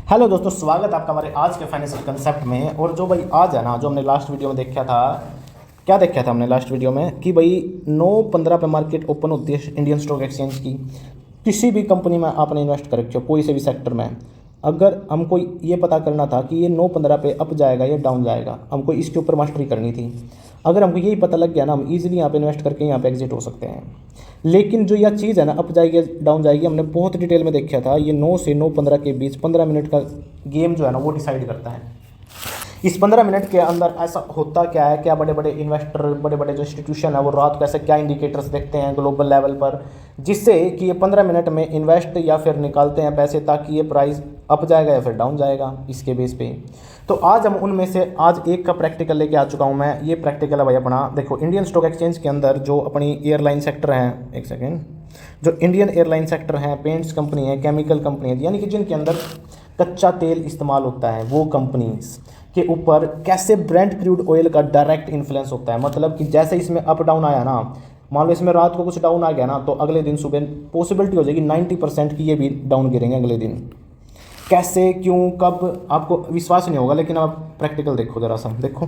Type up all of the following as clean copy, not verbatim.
Hello दोस्तों, स्वागत है आपका हमारे आज के फाइनेंशियल कंसेप्ट में। और जो भाई आज है ना, जो हमने लास्ट वीडियो में देखा था, क्या देखा था हमने लास्ट वीडियो में कि भाई 9:15 पे मार्केट ओपन होती है इंडियन स्टॉक एक्सचेंज की। किसी भी कंपनी में आपने इन्वेस्ट कर रखे हो, कोई से भी सेक्टर में, अगर हमको ये पता करना था कि ये 9:15 पे अप जाएगा या डाउन जाएगा, हमको इसके ऊपर मास्टरी करनी थी। अगर हमको यही पता लग गया ना, हम ईजिली यहाँ पे इन्वेस्ट करके यहाँ पे एग्जिट हो सकते हैं। लेकिन जो यह चीज़ है ना, अप जाएगी डाउन जाएगी, हमने बहुत डिटेल में देखा था। ये 9 से 9:15 के बीच 15 मिनट का गेम जो है ना, वो डिसाइड करता है। इस 15 मिनट के अंदर ऐसा होता क्या है, क्या बड़े बड़े इन्वेस्टर, बड़े बड़े जो इंस्टीट्यूशन है, वो रात को ऐसे क्या इंडिकेटर्स देखते हैं ग्लोबल लेवल पर, जिससे कि ये 15 मिनट में इन्वेस्ट या फिर निकालते हैं पैसे, ताकि ये प्राइस अप जाएगा या फिर डाउन जाएगा इसके बेस पे। तो आज हम उनमें से आज एक का प्रैक्टिकल लेके आ चुका हूँ मैं। ये प्रैक्टिकल है भाई अपना। देखो, इंडियन स्टॉक एक्सचेंज के अंदर जो अपनी एयरलाइन सेक्टर हैं, एक सेकेंड, जो इंडियन एयरलाइन सेक्टर हैं, पेंट्स कंपनी है, केमिकल कंपनी है, यानी कि जिनके अंदर कच्चा तेल इस्तेमाल होता है, वो कंपनीज के ऊपर कैसे ब्रेंट क्रूड ऑयल का डायरेक्ट इन्फ्लुएंस होता है। मतलब कि जैसे इसमें अप डाउन आया ना, मान लो इसमें रात को कुछ डाउन आ गया ना, तो अगले दिन सुबह पॉसिबिलिटी हो जाएगी 90% की ये भी डाउन गिरेंगे अगले दिन। कैसे, क्यों, कब, आपको विश्वास नहीं होगा, लेकिन आप प्रैक्टिकल देखो ज़रा सा। देखो,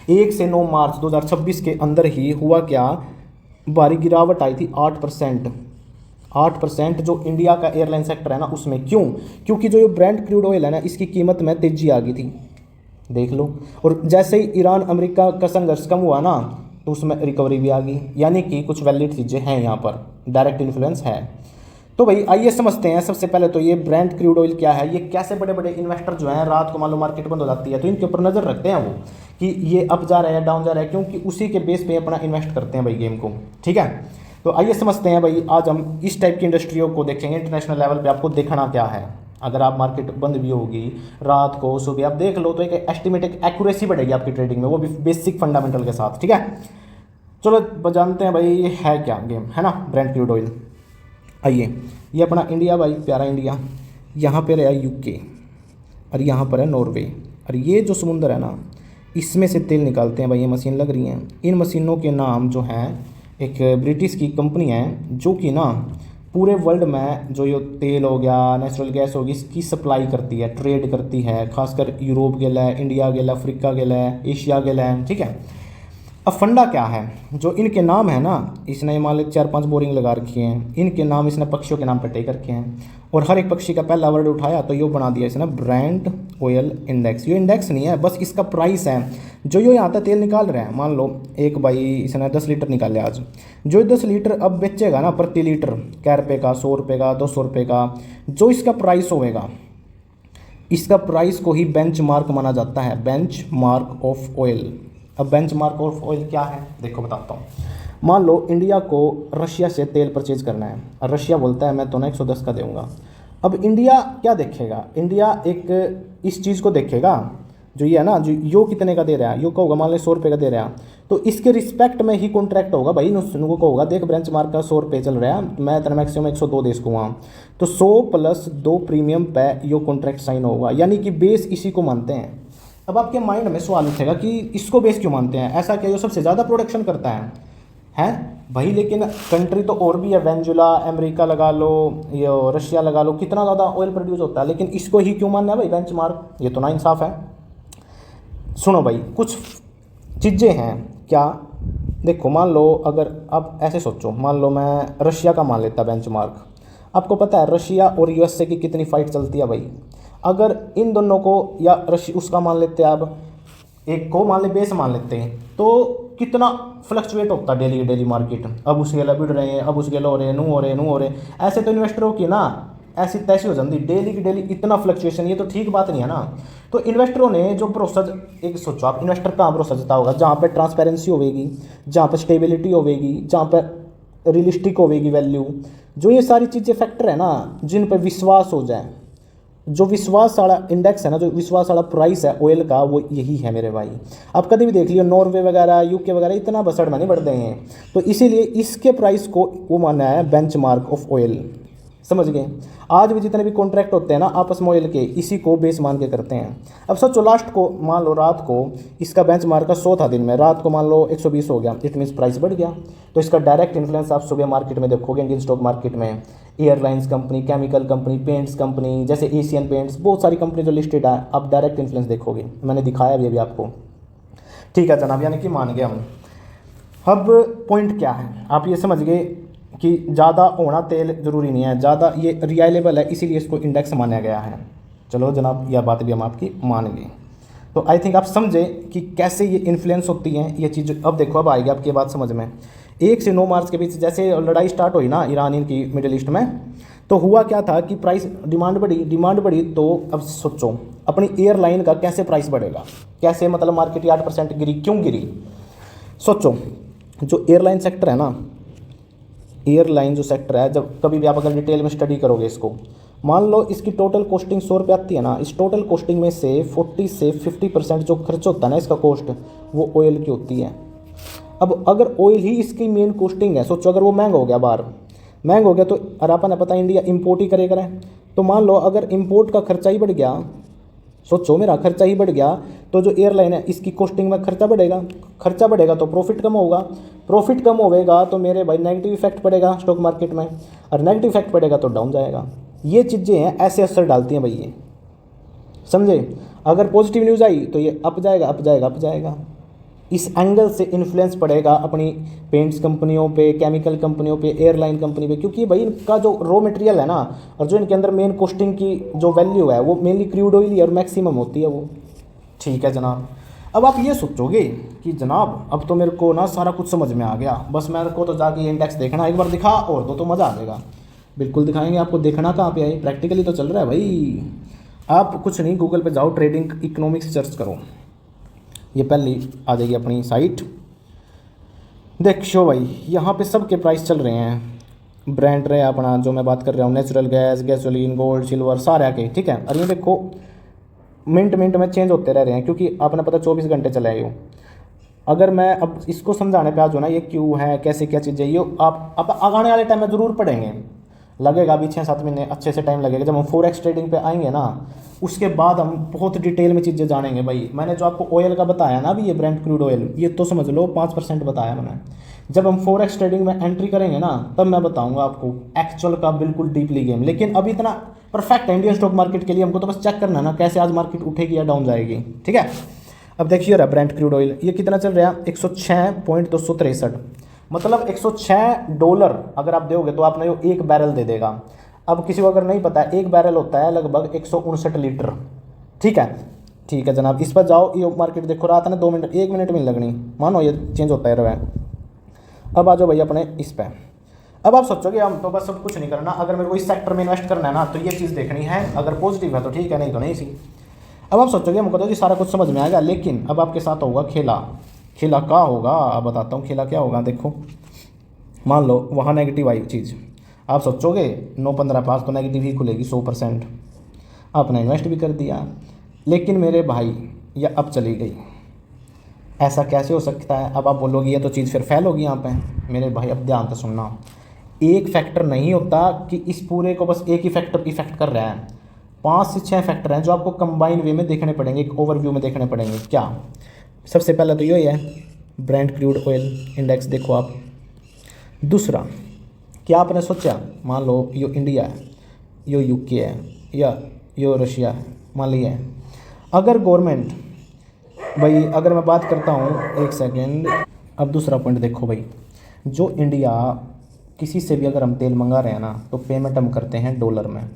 1 से 9 मार्च 2026 के अंदर ही हुआ क्या, भारी गिरावट आई थी 8%। 8% जो इंडिया का एयरलाइन सेक्टर है ना, उसमें। क्यों? क्योंकि जो ये ब्रेंट क्रूड ऑयल है ना, इसकी कीमत में तेजी आ गई थी, देख लो। और जैसे ही ईरान अमेरिका का संघर्ष कम हुआ ना, तो उसमें रिकवरी भी आ गई। यानी कि कुछ वैलिड चीज़ें हैं यहाँ पर, डायरेक्ट इन्फ्लुएंस है। तो भाई आइए समझते हैं। सबसे पहले तो ये ब्रेंट क्रूड ऑयल क्या है, ये कैसे बड़े बड़े इन्वेस्टर जो हैं, रात को मान लो मार्केट बंद हो जाती है तो इनके ऊपर नज़र रखते हैं वो, कि ये अप जा रहा है या डाउन जा रहा है, क्योंकि उसी के बेस पे अपना इन्वेस्ट करते हैं भाई गेम को। ठीक है, तो आइए समझते हैं भाई। आज हम इस टाइप की इंडस्ट्रियों को देखेंगे। इंटरनेशनल लेवल पर आपको देखना क्या है, अगर आप मार्केट बंद भी होगी रात को, सुबह आप देख लो, तो एक एस्टिमेट, एक एक्यूरेसी बढ़ेगी आपकी ट्रेडिंग में, वो भी बेसिक फंडामेंटल के साथ। ठीक है, चलो जानते हैं भाई ये है क्या गेम, है ना, ब्रेंट क्रूड ऑयल। आइए, ये अपना इंडिया भाई, प्यारा इंडिया, यहाँ पे रहा यूके और यहाँ पर है नॉर्वे। और ये जो समुंदर है ना, इसमें से तेल निकालते हैं भाई, ये मशीन लग रही हैं। इन मशीनों के नाम जो हैं, एक ब्रिटिश की कंपनी है जो कि ना पूरे वर्ल्ड में जो ये तेल हो गया, नेचुरल गैस होगी, इसकी सप्लाई करती है, ट्रेड करती है, खासकर यूरोप के लिए, इंडिया के लिए, अफ्रीका के लिए, एशिया के लिए। ठीक है, अब फंडा क्या है, जो इनके नाम है ना, इसने मान लीजिए 4-5 बोरिंग लगा रखी हैं, इनके नाम इसने पक्षियों के नाम पर टेक रखे हैं, और हर एक पक्षी का पहला वर्ड उठाया तो ये बना दिया इसने ब्रेंट ऑयल इंडेक्स। ये इंडेक्स नहीं है, बस इसका प्राइस है। जो ये यहाँ तक तेल निकाल रहे हैं, मान लो एक भाई इसने 10 लीटर निकाले आज, जो 10 लीटर अब बेचेगा ना प्रति लीटर, क्या रुपये का, 100 रुपये का, 200 रुपये का, जो इसका प्राइस होगा, इसका प्राइस को ही बेंच मार्क माना जाता है, बेंच मार्क ऑफ ऑयल। अब बेंच मार्क ऑफ ऑयल क्या है, देखो बताता हूँ। मान लो इंडिया को रशिया से तेल परचेज करना है, और रशिया बोलता है मैं तो ना 110 का दूंगा। अब इंडिया क्या देखेगा, इंडिया एक इस चीज़ को देखेगा, जो ये है ना, जो यो कितने का दे रहा है, यो का होगा मान लो 100 रुपये का दे रहा है, तो इसके रिस्पेक्ट में ही कॉन्ट्रैक्ट होगा भाई। नुको को होगा, देख बेंच मार्क का 100 रुपये चल रहा है, मैं तेरा मैक्सिमम 102 दे सकूँ वहाँ, तो 100 + 2 प्रीमियम पे यो कॉन्ट्रैक्ट साइन होगा। यानी कि बेस इसी को मानते हैं। अब आपके माइंड में सवाल उठेगा कि इसको बेस क्यों मानते हैं, ऐसा क्या जो सबसे ज़्यादा प्रोडक्शन करता है भाई। लेकिन कंट्री तो और भी है, वेनेजुला, अमेरिका लगा लो, ये रशिया लगा लो, कितना ज़्यादा ऑयल प्रोड्यूस होता है, लेकिन इसको ही क्यों मानना है भाई बेंचमार्क, ये तो ना इंसाफ है। सुनो भाई, कुछ चीज़ें हैं क्या, देखो, मान लो अगर आप ऐसे सोचो, मान लो मैं रशिया का मान लेता बेंचमार्क। आपको पता है रशिया और यूएसए की कितनी फाइट चलती है भाई। अगर इन दोनों को, या उसका मान लेते हैं, अब एक को मान ले बेस मान लेते हैं, तो कितना फ्लक्चुएट होता है डेली डेली मार्केट। अब उसके लिए बिड़ रहे हैं, अब उसके लिए हो रहे हैं, नू हो रहे। ऐसे तो इन्वेस्टरों की ना ऐसी तैसी हो जाती डेली की डेली, इतना फ्लक्चुएशन, ये तो ठीक बात नहीं है ना। तो इन्वेस्टरों ने जो भरोसा, एक सोचो आप, इन्वेस्टर कहाँ भरोसा जता होगा, जहाँ पर ट्रांसपेरेंसी होगी, जहाँ पर स्टेबिलिटी होगी, जहाँ पर रियलिस्टिक होगी वैल्यू, जो ये सारी चीज़ें फैक्टर है ना, जिन पर विश्वास हो जाए। जो विश्वास वाला इंडेक्स है ना, जो विश्वास वाला प्राइस है ऑयल का, वो यही है मेरे भाई। आप कभी भी देख लियो, नॉर्वे वगैरह, यूके वगैरह इतना बसड़ में नहीं बढ़ रहे हैं, तो इसीलिए इसके प्राइस को वो माना है बेंचमार्क ऑफ ऑयल। समझ गए। आज भी जितने भी कॉन्ट्रैक्ट होते हैं ना आपस में ऑयल के, इसी को बेस मान के करते हैं। अब सोचो लास्ट को मान लो रात को इसका बेंचमार्क का 100 था दिन में, रात को मान लो 120 हो गया, इट मीन्स प्राइस बढ़ गया। तो इसका डायरेक्ट इन्फ्लुएंस आप सुबह मार्केट में देखोगे, इंडियन स्टॉक मार्केट में airlines company, chemical company, paints company जैसे एशियन पेंट्स, बहुत सारी कंपनी जो लिस्टेड है, आप डायरेक्ट इन्फ्लुएंस देखोगे। मैंने दिखाया भी अभी आपको। ठीक है जनाब, यानी कि मान गए हम। अब पॉइंट क्या है, आप ये समझ गए कि ज़्यादा होना तेल ज़रूरी नहीं है, ज़्यादा ये रिलायबल है, इसीलिए इसको इंडेक्स माना गया है। चलो जनाब, यह बात भी हम आपकी मान गए। तो आई थिंक आप समझे कि कैसे ये इन्फ्लुएंस होती हैं ये चीज़। अब देखो, अब आएगी आपकी बात समझ में। 1 से 9 मार्च के बीच जैसे लड़ाई स्टार्ट हुई ना ईरान की मिडिल ईस्ट में, तो हुआ क्या था कि प्राइस डिमांड बढ़ी। तो अब सोचो अपनी एयरलाइन का कैसे प्राइस बढ़ेगा, कैसे मतलब मार्केट 8% गिरी, क्यों गिरी? सोचो जो एयरलाइन सेक्टर है ना, एयरलाइन जो सेक्टर है, जब कभी भी आप अगर डिटेल में स्टडी करोगे इसको, मान लो इसकी टोटल कॉस्टिंग 100 रुपये आती है ना, इस टोटल कॉस्टिंग में से 40 से 50% जो खर्च होता है ना इसका कॉस्ट, वो ऑयल की होती है। अब अगर ऑयल ही इसकी मेन कॉस्टिंग है, सोचो अगर वो महंगा हो गया, बाहर महंगा हो गया, तो और अपन है पता इंडिया इंपोर्ट ही करेगा। तो मान लो अगर इंपोर्ट का खर्चा ही बढ़ गया, सोचो मेरा खर्चा ही बढ़ गया, तो जो एयरलाइन है इसकी कॉस्टिंग में खर्चा बढ़ेगा तो प्रॉफिट कम होगा, प्रॉफिट कम होगा तो मेरे भाई नेगेटिव इफेक्ट पड़ेगा स्टॉक मार्केट में, और नेगेटिव इफेक्ट पड़ेगा तो डाउन जाएगा। ये चीज़ें हैं, ऐसे असर डालती हैं भाई ये, समझे। अगर पॉजिटिव न्यूज़ आई तो ये अप जाएगा। इस एंगल से इन्फ्लुएंस पड़ेगा अपनी पेंट्स कंपनियों पे, केमिकल कंपनियों पे, एयरलाइन कंपनी पे, क्योंकि भाई इनका जो रॉ मटेरियल है ना, और जो इनके अंदर मेन कॉस्टिंग की जो वैल्यू है वो मेनली क्रूड ऑयल ही और मैक्सिमम होती है वो। ठीक है जनाब। अब आप ये सोचोगे कि जनाब अब तो मेरे को ना सारा कुछ समझ में आ गया, बस मेरे को तो जाके इंडेक्स देखना, एक बार दिखा और दो तो मज़ा आ जाएगा। बिल्कुल दिखाएंगे आपको, देखना कहाँ पे है, प्रैक्टिकली तो चल रहा है भाई। आप कुछ नहीं, गूगल पे जाओ, ट्रेडिंग इकोनॉमिक्स सर्च करो, ये पहली आ जाएगी अपनी साइट। देखो भाई यहाँ पे सब के प्राइस चल रहे हैं, ब्रांड रहे अपना जो मैं बात कर रहा हूँ, natural gas, gasoline, gold, silver, सारे के, ठीक है। और ये देखो मिनट में चेंज होते रह रहे हैं, क्योंकि आपने पता 24 घंटे चलाए हो। अगर मैं अब इसको समझाने पे आ जाऊँ ना, ये क्यों है, कैसे क्या चीज़ है, ये आप आने वाले टाइम में ज़रूर पढ़ेंगे, लगेगा अभी 6-7 महीने अच्छे से टाइम लगेगा। जब हम फॉरेक्स ट्रेडिंग पे आएंगे ना, उसके बाद हम बहुत डिटेल में चीज़ें जानेंगे भाई। मैंने जो आपको ऑयल का बताया ना अभी, ये ब्रेंट क्रूड ऑयल, ये तो समझ लो 5% बताया मैंने। जब हम फॉरेक्स ट्रेडिंग में एंट्री करेंगे ना, तब मैं बताऊंगा आपको एक्चुअल का बिल्कुल डीपली गेम। लेकिन अभी इतना परफेक्ट है इंडियन स्टॉक मार्केट के लिए, हमको तो बस चेक करना है ना कैसे आज मार्केट उठेगी या डाउन जाएगी, ठीक है। अब देखिए रहा ब्रेंट क्रूड ऑयल, ये कितना चल रहा है, 106.263, मतलब $106 अगर आप दोगे तो आपने वो 1 बैरल दे देगा। अब किसी को अगर नहीं पता है, 1 बैरल होता है लगभग 159 लीटर, ठीक है जनाब। इस पर जाओ, ये मार्केट देखो, रात ने 2 मिनट 1 मिनट में लगनी, मानो ये चेंज होता है रहा। अब आ जाओ भाई अपने इस पर। अब आप सोचोगे हम तो बस सब कुछ नहीं करना, अगर मेरे को इस सेक्टर में इन्वेस्ट करना है ना तो ये चीज़ देखनी है, अगर पॉजिटिव है तो ठीक है, नहीं तो नहीं सी। अब आप सोचोगे हमको तो जी सारा कुछ समझ में आएगा, लेकिन अब आपके साथ होगा खेला क्या होगा, अब बताता हूँ खेला क्या होगा। देखो मान लो वहाँ नेगेटिव आई चीज़, आप सोचोगे 9-15 पास तो नेगेटिव ही खुलेगी 100%, आपने इन्वेस्ट भी कर दिया, लेकिन मेरे भाई यह अब चली गई, ऐसा कैसे हो सकता है। अब आप बोलोगे ये तो चीज़ फिर फेल होगी यहाँ पे। मेरे भाई अब ध्यान से सुनना, एक फैक्टर नहीं होता कि इस पूरे को बस एक ही फैक्टर इफेक्ट कर रहा है, 5 से 6 फैक्टर हैं जो आपको कंबाइन वे में देखने पड़ेंगे, एक ओवरव्यू में देखने पड़ेंगे। क्या, सबसे पहला तो ये है ब्रेंट क्रूड ऑयल इंडेक्स, देखो आप। दूसरा, क्या आपने सोचा मान लो यो इंडिया है, यो यूके है, या यो रशिया है, मान लिया, अगर गवर्नमेंट भाई, अगर मैं बात करता हूँ एक सेकेंड। अब दूसरा पॉइंट देखो भाई, जो इंडिया किसी से भी अगर हम तेल मंगा रहे हैं ना तो पेमेंट हम करते हैं डॉलर में।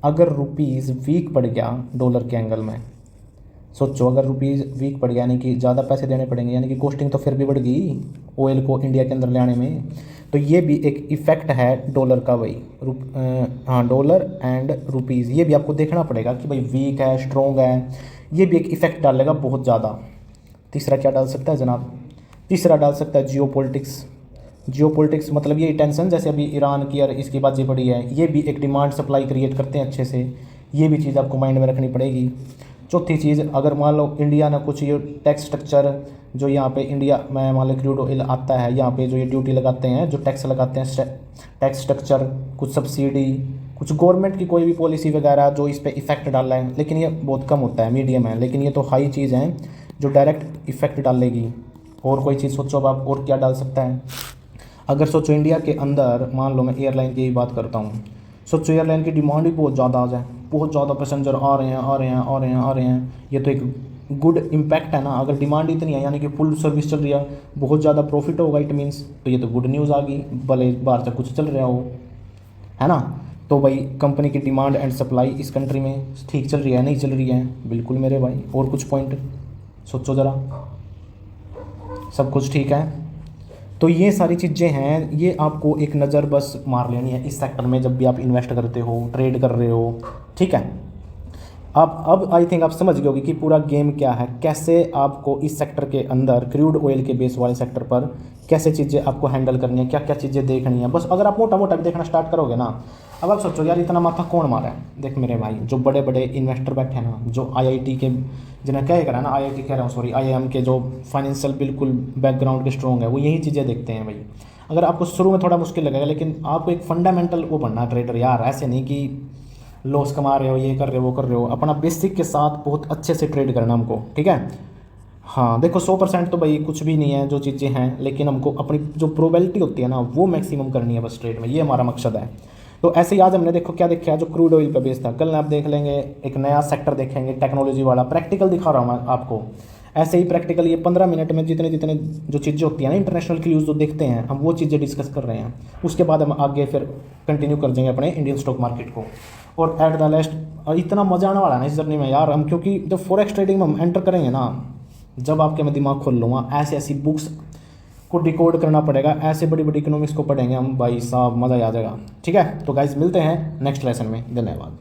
अगर रुपीज़ वीक पड़ गया डॉलर के एंगल में, सोचो अगर रुपीज़ वीक पड़ गया यानी कि ज़्यादा पैसे देने पड़ेंगे, यानी कि कॉस्टिंग तो फिर भी बढ़ गई ऑयल को इंडिया के अंदर ले आने में। तो ये भी एक इफ़ेक्ट है डॉलर का भाई, हाँ डॉलर एंड रुपीज़, ये भी आपको देखना पड़ेगा कि भाई वीक है स्ट्रॉन्ग है, ये भी एक इफ़ेक्ट डालेगा बहुत ज़्यादा। तीसरा क्या डाल सकता है जनाब, तीसरा डाल सकता है जियोपॉलिटिक्स, मतलब ये टेंशन जैसे अभी ईरान की और इसकी बाजी पड़ी है, ये भी एक डिमांड सप्लाई क्रिएट करते हैं अच्छे से, ये भी चीज़ आपको माइंड में रखनी पड़ेगी। चौथी चीज़, अगर मान लो इंडिया ने कुछ ये टैक्स स्ट्रक्चर जो यहाँ पे इंडिया में मान लो क्रूड ऑयल आता है, यहाँ पे जो ये ड्यूटी लगाते हैं, जो टैक्स लगाते हैं, टैक्स स्ट्रक्चर, कुछ सब्सिडी, कुछ गवर्नमेंट की कोई भी पॉलिसी वगैरह जो इस पर इफ़ेक्ट डाल रहा है, लेकिन ये बहुत कम होता है, मीडियम है। लेकिन ये तो हाई चीज़ है जो डायरेक्ट इफ़ेक्ट डालेगी। और कोई चीज़ सोचो अब आप, और क्या डाल सकता है? अगर सोचो इंडिया के अंदर, मान लो मैं एयरलाइन की ही बात करता हूँ, सोचो एयरलाइन की डिमांड भी बहुत ज़्यादा आ जाए, बहुत ज़्यादा पैसेंजर आ रहे हैं आ रहे हैं आ रहे हैं आ रहे हैं, ये तो एक गुड इम्पैक्ट है ना। अगर डिमांड इतनी है यानी कि फुल सर्विस चल रही है, बहुत ज़्यादा प्रॉफिट होगा, इट मीन्स तो ये तो गुड न्यूज़ आ गई, भले बाहर से कुछ चल रहा हो, है ना। तो भाई कंपनी की डिमांड एंड सप्लाई इस कंट्री में ठीक चल रही है, नहीं चल रही है? बिल्कुल मेरे भाई। और कुछ पॉइंट सोचो ज़रा, सब कुछ ठीक है? तो ये सारी चीज़ें हैं, ये आपको एक नज़र बस मार लेनी है इस सेक्टर में जब भी आप इन्वेस्ट करते हो, ट्रेड कर रहे हो, ठीक है। आप अब आई थिंक आप समझ गए होगे कि पूरा गेम क्या है, कैसे आपको इस सेक्टर के अंदर क्रूड ऑयल के बेस वाले सेक्टर पर कैसे चीज़ें आपको हैंडल करनी है, क्या क्या चीज़ें देखनी है। बस अगर आप मोटा मोटा भी देखना स्टार्ट करोगे ना, अब आप सोचो यार इतना माथा कौन मारा है। देख मेरे भाई, जो बड़े बड़े इन्वेस्टर बैठे हैं ना, जो आईआईटी के, जिन्हें क्या करा ना, आईआईटी कह रहा हूँ सॉरी, आईआईएम के जो फाइनेंशियल बिल्कुल बैकग्राउंड के स्ट्रॉन्ग है, वो यही चीज़ें देखते हैं भाई। अगर आपको शुरू में थोड़ा मुश्किल लगेगा, लेकिन आपको एक फंडामेंटल वो बनना ट्रेडर यार, ऐसे नहीं कि लॉस कमा रहे हो, ये कर रहे हो वो कर रहे हो, अपना बेसिक के साथ बहुत अच्छे से ट्रेड करना हमको, ठीक है। हाँ देखो 100% तो भाई कुछ भी नहीं है जो चीज़ें हैं, लेकिन हमको अपनी जो प्रोबेबिलिटी होती है ना वो मैक्सिमम करनी है बस ट्रेड में, ये हमारा मकसद है। तो ऐसे ही आज हमने देखो क्या देखा है, जो क्रूड ऑयल पे बेस था, कल आप देख लेंगे एक नया सेक्टर देखेंगे टेक्नोलॉजी वाला, प्रैक्टिकल दिखा रहा हूँ मैं आपको। ऐसे ही प्रैक्टिकल ये 15 मिनट में जितने जितने जो चीज़ें होती हैं ना इंटरनेशनल की न्यूज़ जो देखते हैं हम, वो चीज़ें डिस्कस कर रहे हैं। उसके बाद हम आगे फिर कंटिन्यू कर देंगे अपने इंडियन स्टॉक मार्केट को। और एट द लास्ट इतना मज़ा आने वाला है ना इस जर्नी में यार हम, क्योंकि जब फॉरेक्स ट्रेडिंग में हम एंटर करेंगे ना, जब आपके मैं दिमाग खोल लूँगा, ऐसी ऐसी बुक्स को डिकोड करना पड़ेगा, ऐसे बड़ी बड़ी इकोनॉमिक्स को पढ़ेंगे हम भाई साहब, मज़ा आ जाएगा। ठीक है, तो गाइज मिलते हैं नेक्स्ट लेसन में, धन्यवाद।